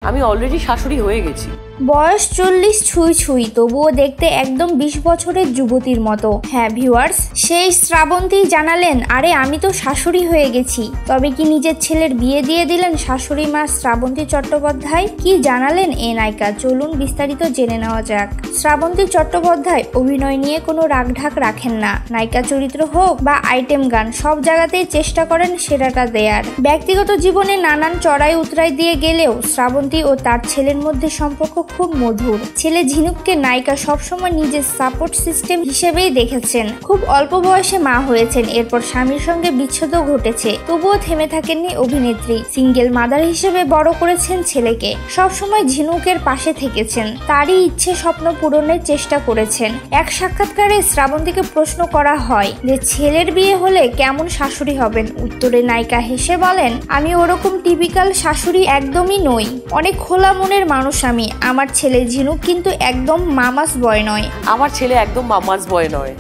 আমি অলরেডি শাশুড়ি হয়ে গেছি। বয়স 40 ছুঁই ছুঁই, তবুও দেখতে একদম 20 বছরের যুবতীর মতো। হ্যাঁ ভিউয়ার্স, সেই শ্রাবন্তী জানালেন, আরে আমি তো শাশুড়ি হয়ে গেছি। তবে কি নিজের ছেলের বিয়ে দিয়ে দিলেন শাশুড়ি মা শ্রাবন্তী চট্টোপাধ্যায়? কি জানালেন এই নায়িকা, চলুন বিস্তারিত জেনে নেওয়া যাক। শ্রাবন্তী চট্টোপাধ্যায় অভিনয় নিয়ে কোনো রাগঢাক রাখেন না। নায়িকা চরিত্র হোক বা আইটেম গান, সব জায়গাতেই চেষ্টা করেন সেরাটা দেয়ার। ব্যক্তিগত জীবনে নানান চড়াই উতরাই দিয়ে গেলেও শ্রাবন্তী ও তার ছেলের মধ্যে সম্পর্ক খুব মধুর। ছেলে ঝিনুককে নায়িকা সবসময় নিজের সাপোর্ট সিস্টেম হিসেবেই দেখেছেন। খুব অল্প বয়সে মা হয়েছেন, এরপর স্বামীর সঙ্গে বিচ্ছেদও ঘটেছে, তবুও থেমে থাকেননি অভিনেত্রী। সিঙ্গেল মাদার হিসেবে বড় করেছেন ছেলেকে, সবসময় ঝিনুকের পাশে থেকেছেন, তারই ইচ্ছে স্বপ্ন পূরণের চেষ্টা করেছেন। এক সাক্ষাৎকারে শ্রাবন্তীকে প্রশ্ন করা হয় যে ছেলের বিয়ে হলে কেমন শাশুড়ি হবেন। উত্তরে নায়িকা হেসে বলেন, আমি ওরকম টিপিক্যাল শাশুড়ি একদমই নই, অনেক খোলা মনের মানুষ আমি। আমার ছেলে ঝিনুক কিন্তু একদম মামাস বয় নয়। আমার ছেলে একদম মামাস বয় নয়।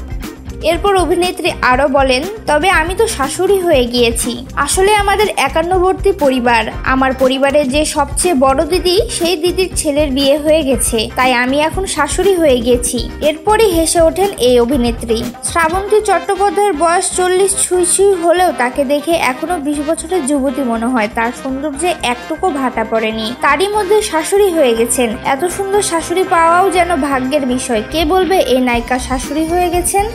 এরপর অভিনেত্রী আরো বলেন, তবে আমি তো শাশুড়ি হয়ে গিয়েছি। আসলে আমাদের একান্নবর্তী পরিবার, আমার পরিবারের যে সবচেয়ে বড় দিদি, সেই দিদির ছেলের বিয়ে হয়ে গেছে, তাই আমি এখন শাশুড়ি হয়ে গেছি। এরপরই হেসে ওঠেন এই অভিনেত্রী। শ্রাবন্তী চট্টোপাধ্যায়ের বয়স 40 ছুঁই ছুঁই হলেও তাকে দেখে এখনো 20 বছরের যুবতী মনে হয়। তার সৌন্দর্যে একটুকু ভাটা পড়েনি, তারই মধ্যে শাশুড়ি হয়ে গেছেন। এত সুন্দর শাশুড়ি পাওয়াও যেন ভাগ্যের বিষয়। কে বলবে এই নায়িকা শাশুড়ি হয়ে গেছেন।